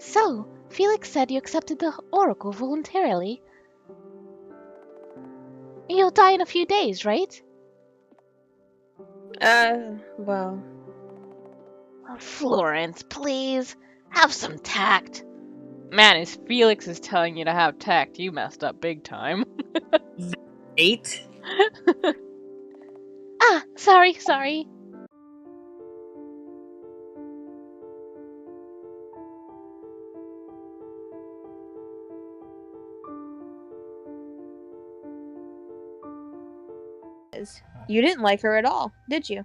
So, Felix said you accepted the Oracle voluntarily. You'll die in a few days, right? Well... Florence, please. Have some tact. Man, if Felix is telling you to have tact, you messed up big time. 8? Sorry. You didn't like her at all, did you?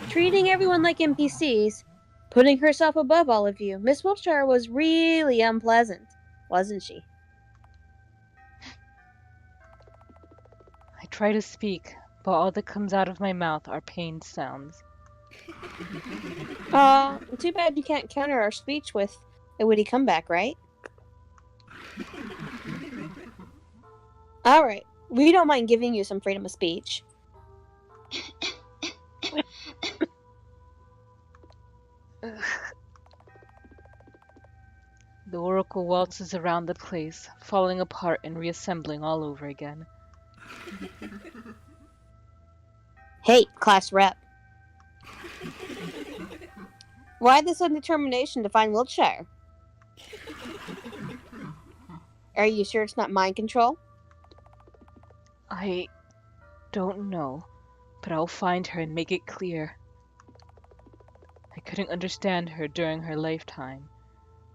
Treating everyone like NPCs, putting herself above all of you, Miss Wiltshire was really unpleasant, wasn't she? I try to speak, but all that comes out of my mouth are pained sounds. Too bad you can't counter our speech with a witty comeback, right? Alright, we don't mind giving you some freedom of speech. The Oracle waltzes around the place, falling apart and reassembling all over again. Hey, class rep. Why this determination to find Wiltshire? Are you sure it's not mind control? I don't know, but I'll find her and make it clear. I couldn't understand her during her lifetime,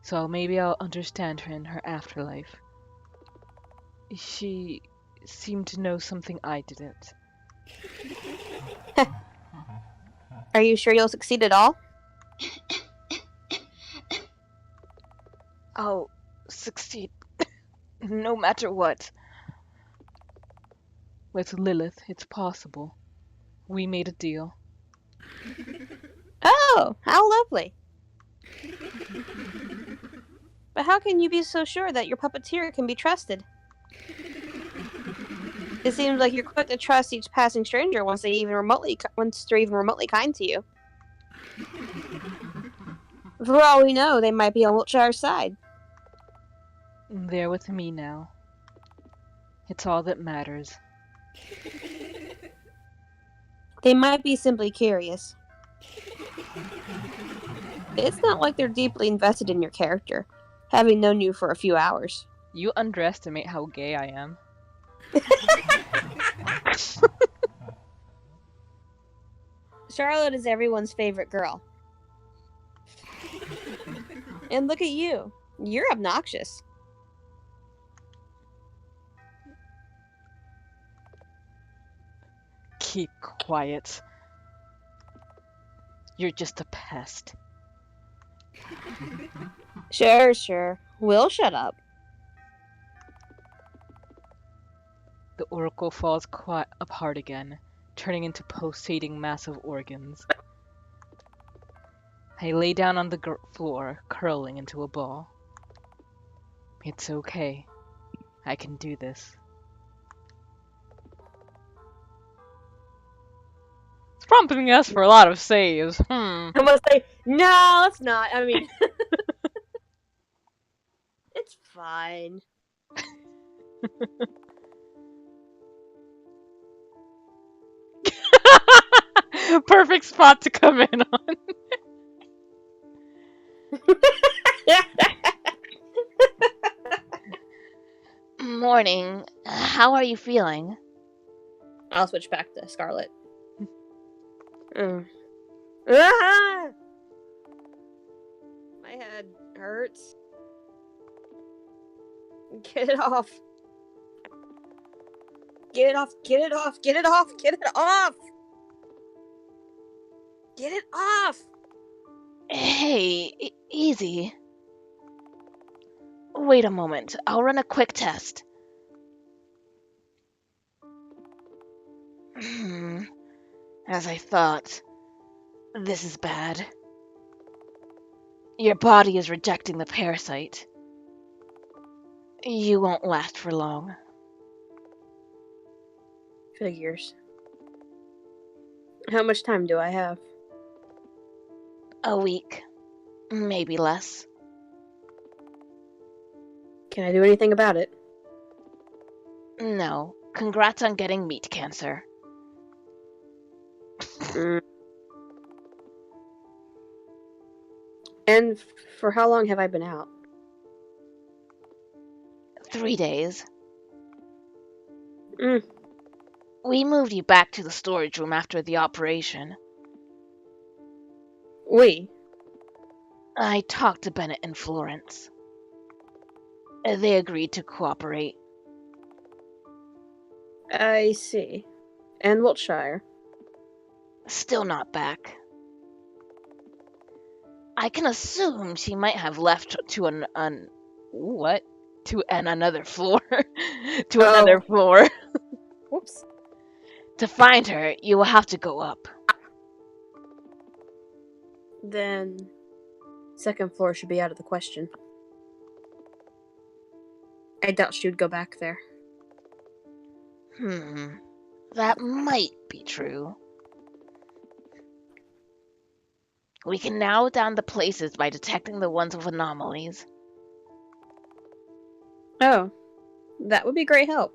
so maybe I'll understand her in her afterlife. She seemed to know something I didn't. Are you sure you'll succeed at all? I'll succeed, no matter what. With Lilith, it's possible. We made a deal. Oh, how lovely. But how can you be so sure that your puppeteer can be trusted? It seems like you're quick to trust each passing stranger once they're even remotely kind to you. For all we know, they might be on Wiltshire's side. They're with me now. It's all that matters. They might be simply curious. It's not like they're deeply invested in your character, having known you for a few hours. You underestimate how gay I am. Charlotte is everyone's favorite girl. And look at you. You're obnoxious. Keep quiet. You're just a pest. Sure. We'll shut up. The Oracle falls apart again, turning into pulsating massive organs. I lay down on the floor, curling into a ball. It's okay. I can do this. It's prompting us for a lot of saves. I'm gonna say, no, it's not. I mean, it's fine. Perfect spot to come in on. Morning. How are you feeling? I'll switch back to Scarlet. Ah! My head hurts. Get it off. Get it off. Get it off. Get it off. Get it off. Get it off. Hey, easy. Wait a moment. I'll run a quick test. As I thought. This is bad. Your body is rejecting the parasite. You won't last for long. Figures. How much time do I have? A week. Maybe less. Can I do anything about it? No. Congrats on getting meat cancer. Mm. And for how long have I been out? 3 days. Mm. We moved you back to the storage room after the operation. We? I talked to Bennett and Florence. They agreed to cooperate. I see. And Wiltshire? Still not back. I can assume she might have left to what? To another floor. To another Oh. floor. Whoops. To find her, you will have to go up. Then, second floor should be out of the question. I doubt she would go back there. That might be true. We can narrow down the places by detecting the ones with anomalies. Oh. That would be great help.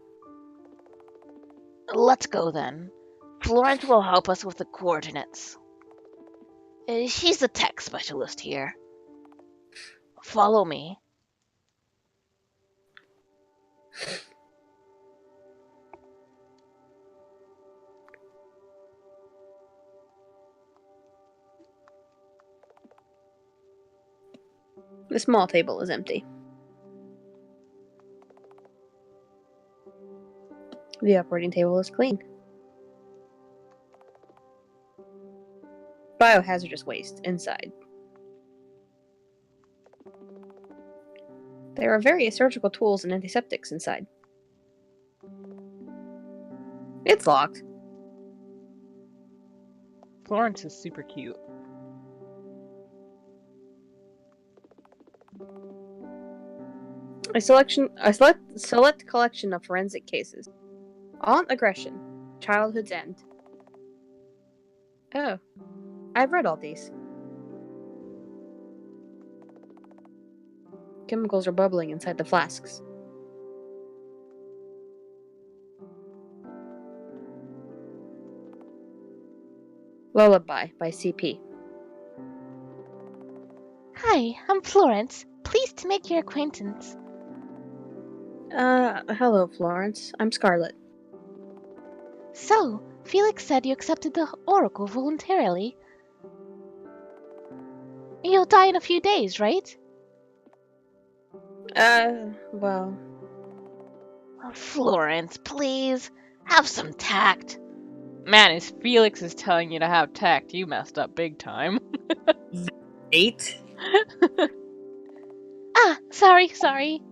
Let's go then. Florence will help us with the coordinates. She's the tech specialist here. Follow me. The small table is empty. The operating table is clean. Biohazardous waste inside. There are various surgical tools and antiseptics inside. It's locked. Florence is super cute. A select collection of forensic cases. Aunt aggression. Childhood's end. Oh. I've read all these. Chemicals are bubbling inside the flasks. Lullaby by CP. Hi, I'm Florence. Pleased to make your acquaintance. Hello, Florence. I'm Scarlet. So, Felix said you accepted the Oracle voluntarily. You'll die in a few days, right? Well. Florence, please. Have some tact. Man, if Felix is telling you to have tact, you messed up big time. 8? Sorry.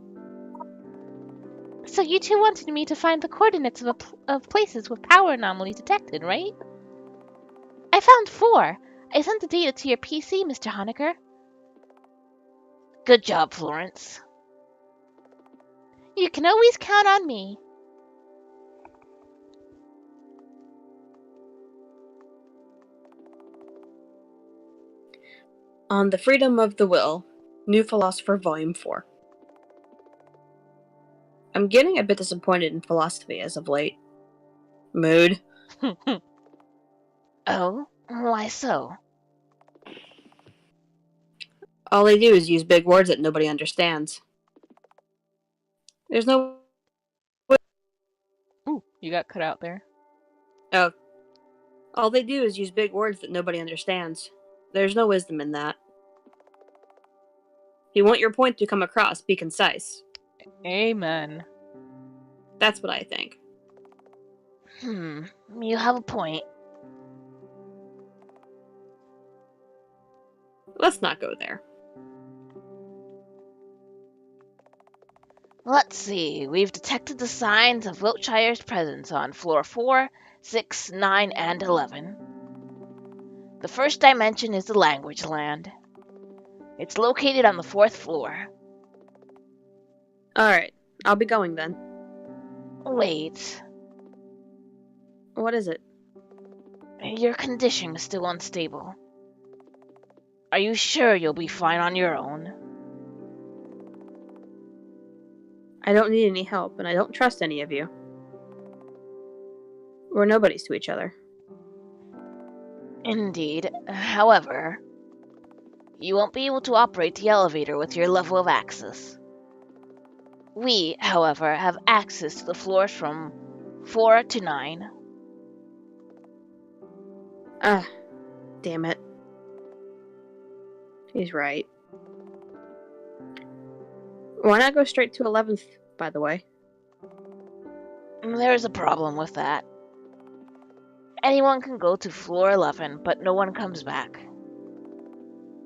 So you two wanted me to find the coordinates of places with power anomalies detected, right? I found 4. I sent the data to your PC, Mr. Honecker. Good job, Florence. You can always count on me. On the Freedom of the Will, New Philosopher, Volume 4. I'm getting a bit disappointed in philosophy as of late. Mood. Oh, why so? All they do is use big words that nobody understands. There's no... Ooh, you got cut out there. Oh. All they do is use big words that nobody understands. There's no wisdom in that. If you want your point to come across, be concise. Amen. That's what I think. You have a point. Let's not go there. Let's see. We've detected the signs of Wiltshire's presence on floor 4, 6, 9, and 11. The first dimension is the language land. It's located on the 4th floor. Alright, I'll be going then. Wait. What is it? Your condition is still unstable. Are you sure you'll be fine on your own? I don't need any help, and I don't trust any of you. We're nobodies to each other. Indeed. However, you won't be able to operate the elevator with your level of access. We, however, have access to the floors from 4 to 9. Ah, damn it. He's right. Why not go straight to 11th, by the way? There's a problem with that. Anyone can go to floor 11, but no one comes back.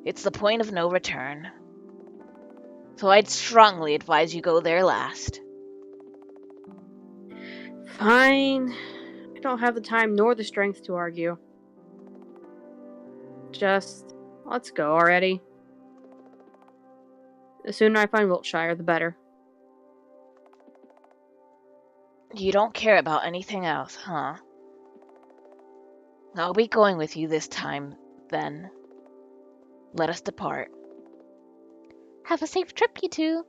It's the point of no return. So I'd strongly advise you go there last. Fine. I don't have the time nor the strength to argue. Just, let's go already. The sooner I find Wiltshire, the better. You don't care about anything else, huh? I'll be going with you this time, then. Let us depart. Have a safe trip, you two.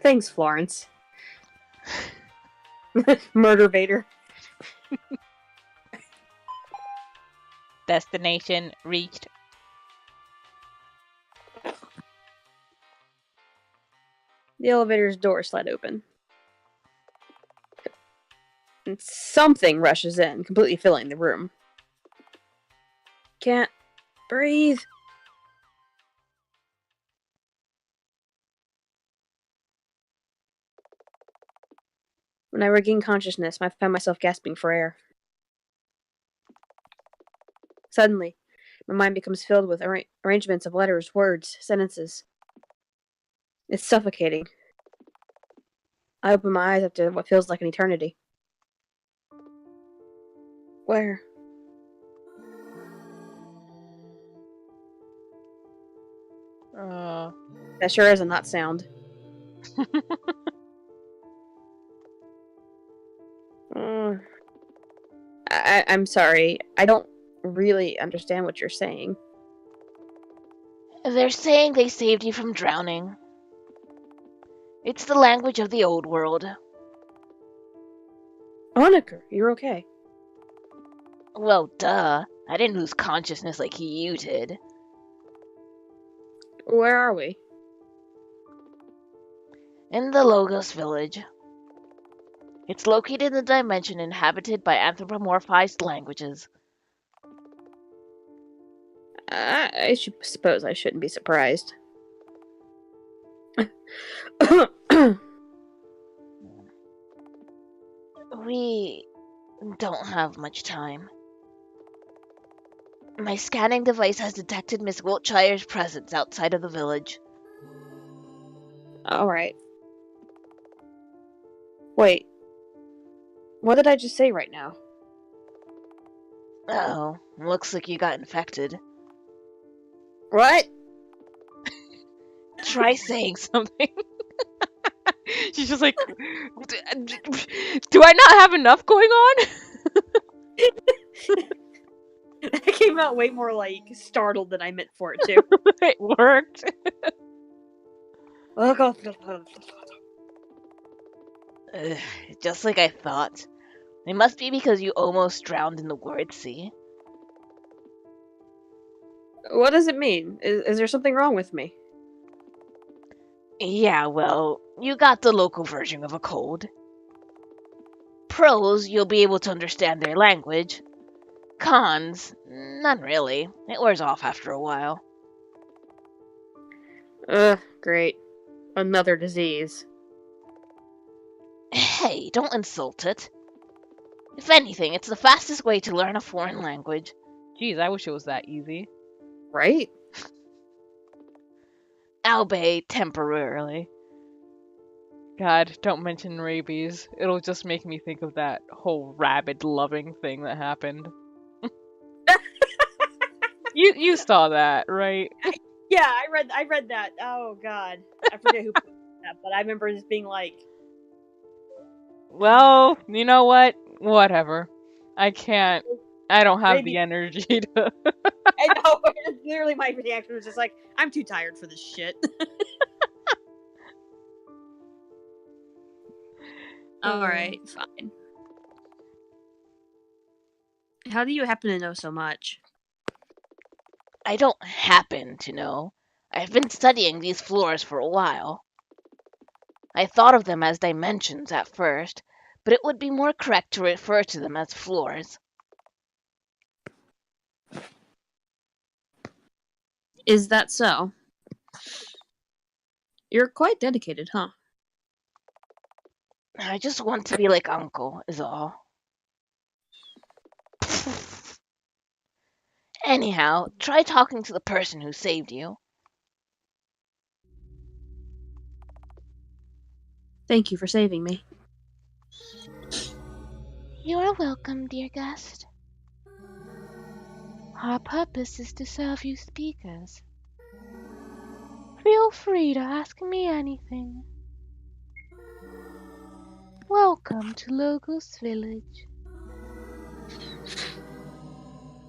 Thanks, Florence. Murder Vader. Destination reached. The elevator's door slid open. And something rushes in, completely filling the room. Can't breathe. When I regain consciousness, I find myself gasping for air. Suddenly, my mind becomes filled with arrangements of letters, words, sentences. It's suffocating. I open my eyes after what feels like an eternity. Where? That sure isn't that sound. I'm sorry. I don't really understand what you're saying. They're saying they saved you from drowning. It's the language of the old world. Honecker, you're okay. Well, duh. I didn't lose consciousness like you did. Where are we? In the Logos village. It's located in the dimension inhabited by anthropomorphized languages. I suppose I shouldn't be surprised. We don't have much time. My scanning device has detected Miss Wiltshire's presence outside of the village. Alright. Wait. What did I just say right now? Oh, looks like you got infected. What? Try saying something. She's just like, do I not have enough going on? That came out way more like startled than I meant for it to. It worked. Just like I thought. It must be because you almost drowned in the word sea. What does it mean? Is there something wrong with me? Yeah, well, you got the local version of a cold. Pros, you'll be able to understand their language. Cons, none really. It wears off after a while. Ugh, great. Another disease. Hey, don't insult it. If anything, it's the fastest way to learn a foreign language. Jeez, I wish it was that easy. Right? Albeit temporarily. God, don't mention rabies. It'll just make me think of that whole rabid loving thing that happened. You saw that, right? Yeah, I read that. Oh god. I forget who put that, but I remember just being like, Well, you know what? Whatever. I can't. I don't have the Maybe. energy to. I know. Literally, my reaction was just like, I'm too tired for this shit. Alright, fine. How do you happen to know so much? I don't happen to know. I've been studying these floors for a while. I thought of them as dimensions at first, but it would be more correct to refer to them as floors. Is that so? You're quite dedicated, huh? I just want to be like Uncle, is all. Anyhow, try talking to the person who saved you. Thank you for saving me. You are welcome, dear guest. Our purpose is to serve you speakers. Feel free to ask me anything. Welcome to Logos Village.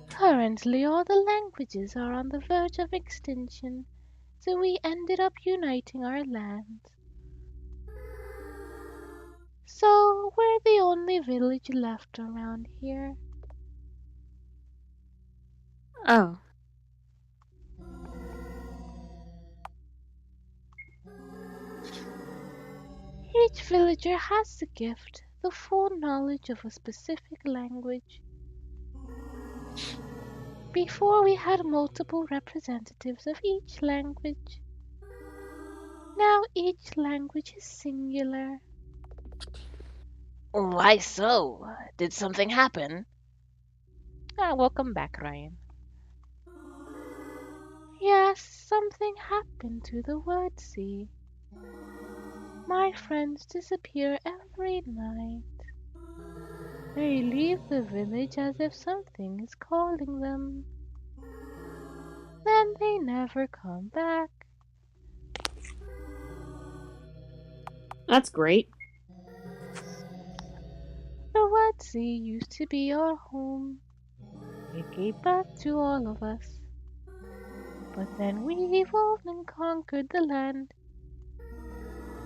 Currently, all the languages are on the verge of extinction, so we ended up uniting our lands. So, we're the only village left around here. Oh. Each villager has the gift, the full knowledge of a specific language. Before we had multiple representatives of each language. Now each language is singular. Why so? Did something happen? Welcome back, Ryan. Yes, something happened to the word sea. My friends disappear every night. They leave the village as if something is calling them. Then they never come back. That's great. The word sea used to be our home. It gave birth to all of us. But then we evolved and conquered the land.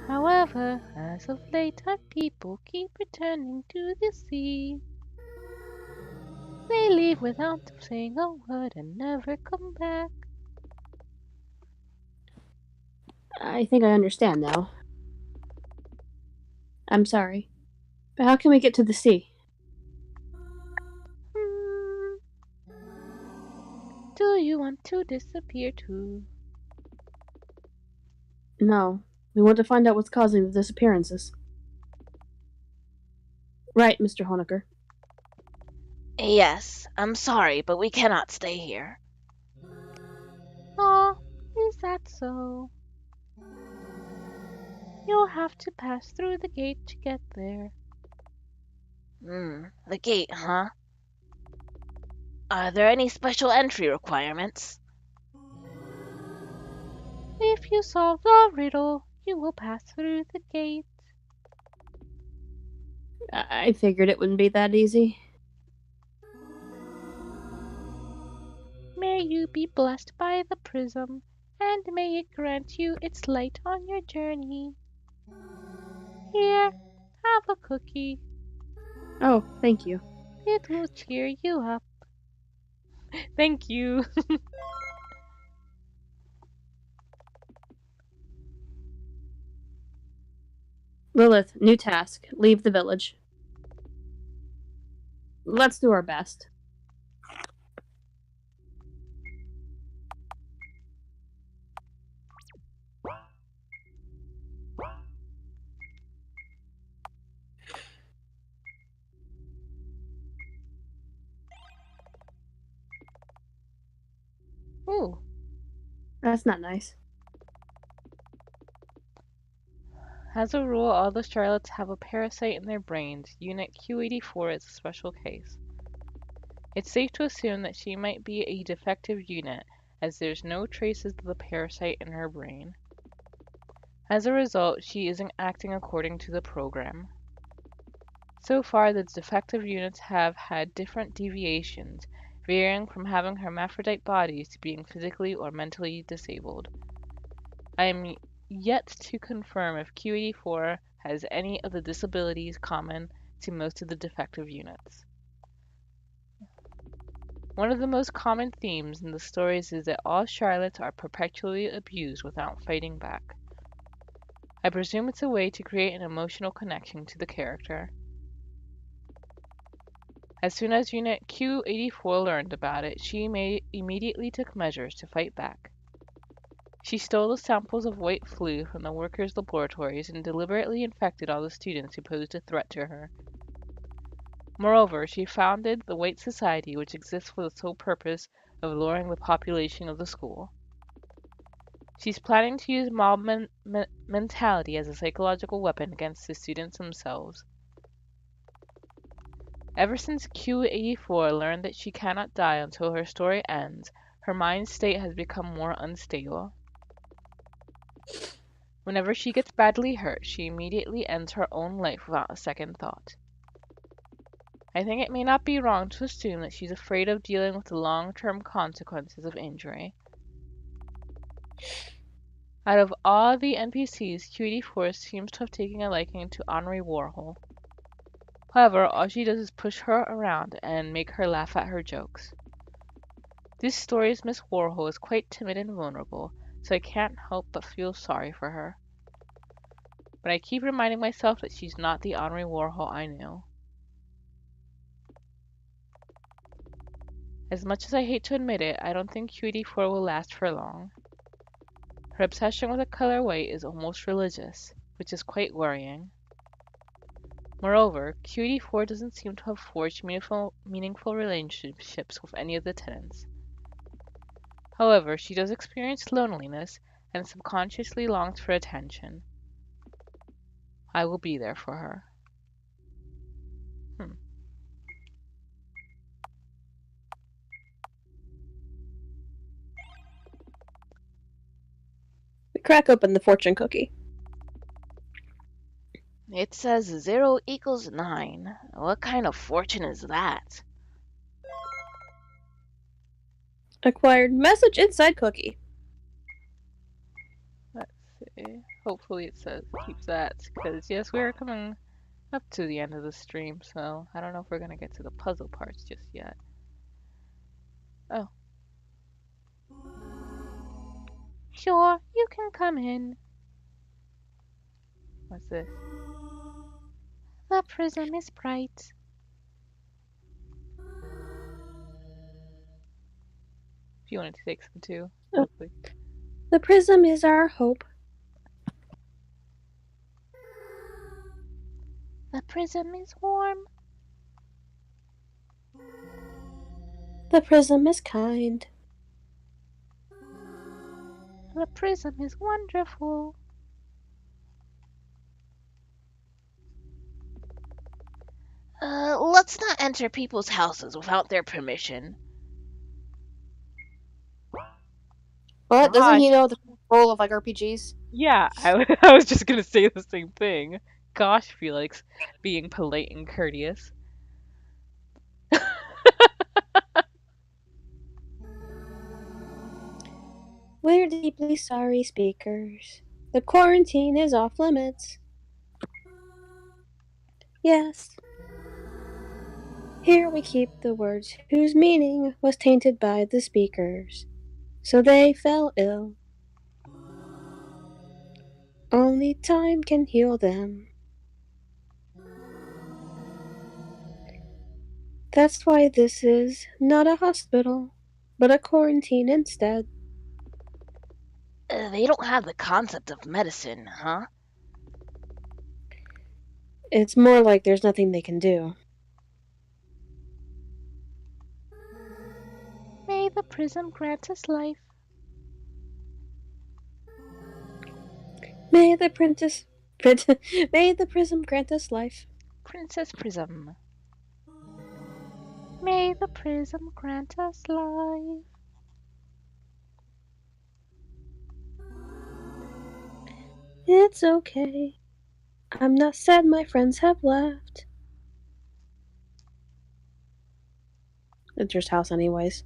However, as of late, our people keep returning to the sea. They leave without saying a word and never come back. I think I understand now. I'm sorry. But how can we get to the sea? Hmm, do you want to disappear too? No. We want to find out what's causing the disappearances. Right, Mr. Honecker. Yes, I'm sorry, but we cannot stay here. Oh, is that so? You'll have to pass through the gate to get there. The gate, huh? Are there any special entry requirements? If you solve the riddle, you will pass through the gate. I figured it wouldn't be that easy. May you be blessed by the prism, and may it grant you its light on your journey. Here, have a cookie. Oh, thank you. It will cheer you up. Thank you. Lilith, new task. Leave the village. Let's do our best. Ooh. That's not nice. As a rule, all the Charlottes have a parasite in their brains. Unit Q84 is a special case. It's safe to assume that she might be a defective unit, as there's no traces of the parasite in her brain. As a result, she isn't acting according to the program. So far, the defective units have had different deviations, varying from having hermaphrodite bodies to being physically or mentally disabled. I am yet to confirm if Q84 has any of the disabilities common to most of the defective units. One of the most common themes in the stories is that all Charlottes are perpetually abused without fighting back. I presume it's a way to create an emotional connection to the character. As soon as Unit Q84 learned about it, she immediately took measures to fight back. She stole the samples of white flu from the workers' laboratories and deliberately infected all the students who posed a threat to her. Moreover, she founded the White Society, which exists for the sole purpose of lowering the population of the school. She's planning to use mob mentality as a psychological weapon against the students themselves. Ever since Q84 learned that she cannot die until her story ends, her mind state has become more unstable. Whenever she gets badly hurt, she immediately ends her own life without a second thought. I think it may not be wrong to assume that she's afraid of dealing with the long-term consequences of injury. Out of all the NPCs, Q84 seems to have taken a liking to Henri Warhol. However, all she does is push her around and make her laugh at her jokes. This story's Miss Warhol is quite timid and vulnerable, so I can't help but feel sorry for her. But I keep reminding myself that she's not the Henri Warhol I knew. As much as I hate to admit it, I don't think Q84 will last for long. Her obsession with the color white is almost religious, which is quite worrying. Moreover, Q84 doesn't seem to have forged meaningful relationships with any of the tenants. However, she does experience loneliness and subconsciously longs for attention. I will be there for her. Hmm. We crack open the fortune cookie. It says 0 equals 9. What kind of fortune is that? Acquired message inside cookie. Let's see. Hopefully it keeps that, because yes, we're coming up to the end of the stream, so I don't know if we're gonna get to the puzzle parts just yet. Oh. Sure, you can come in. What's this? The prism is bright. If you wanted to take some too, Oh, feel free. the prism is our hope. The prism is warm. The prism is kind. The prism is wonderful. Let's not enter people's houses without their permission. What? Doesn't he Gosh. know the role of like RPGs? Yeah, I was just gonna say the same thing. Gosh, Felix, being polite and courteous. We're deeply sorry, speakers. The quarantine is off limits. Yes. Here we keep the words whose meaning was tainted by the speakers. So they fell ill. Only time can heal them. That's why this is not a hospital, but a quarantine instead. They don't have the concept of medicine, huh? It's more like there's nothing they can do. May the prism grant us life. May the may the prism grant us life. Princess Prism. May the prism grant us life. It's okay. I'm not sad my friends have left. Edgar's house, anyways.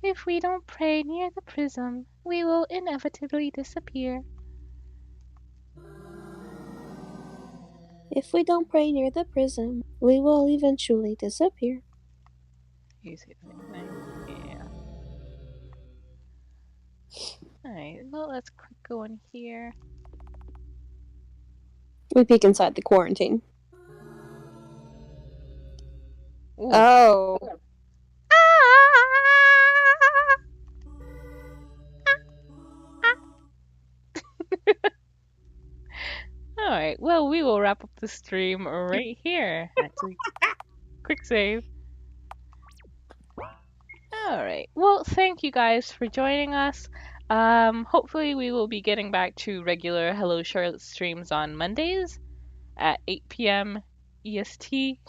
If we don't pray near the prism, we will inevitably disappear. If we don't pray near the prism, we will eventually disappear. You say the same thing? Yeah. Alright, well, let's click go in here. We peek inside the quarantine. Ooh. Oh. Alright, well, we will wrap up the stream right here. Actually, quick save. Alright, well, thank you guys for joining us. Hopefully we will be getting back to regular Hello Charlotte streams on Mondays at 8 p.m. EST.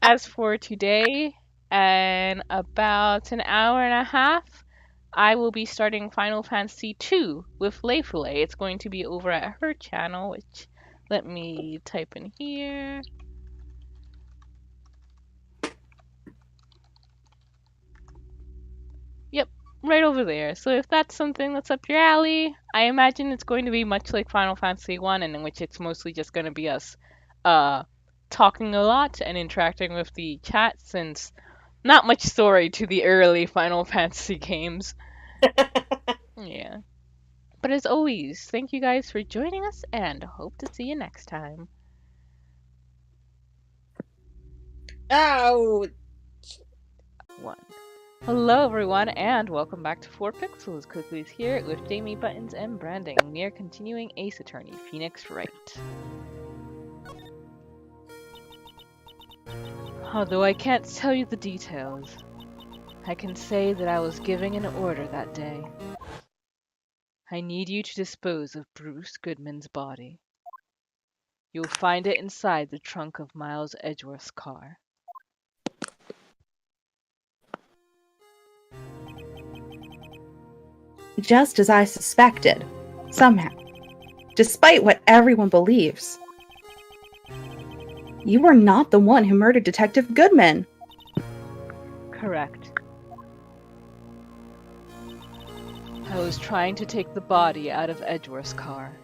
As for today, in about an hour and a half, I will be starting Final Fantasy II with Layfulay. It's going to be over at her channel, which let me type in here. Yep, right over there. So if that's something that's up your alley, I imagine it's going to be much like Final Fantasy 1, in which it's mostly just going to be us talking a lot and interacting with the chat, since not much story to the early Final Fantasy games. Yeah. But as always, thank you guys for joining us and hope to see you next time. Oh. 1. Hello everyone and welcome back to 4pixels. Cookies here with Jamie Buttons and Branding. We are continuing Ace Attorney, Phoenix Wright. Although I can't tell you the details, I can say that I was giving an order that day. I need you to dispose of Bruce Goodman's body. You'll find it inside the trunk of Miles Edgeworth's car. Just as I suspected, somehow, despite what everyone believes. You were not the one who murdered Detective Goodman. Correct. I was trying to take the body out of Edgeworth's car.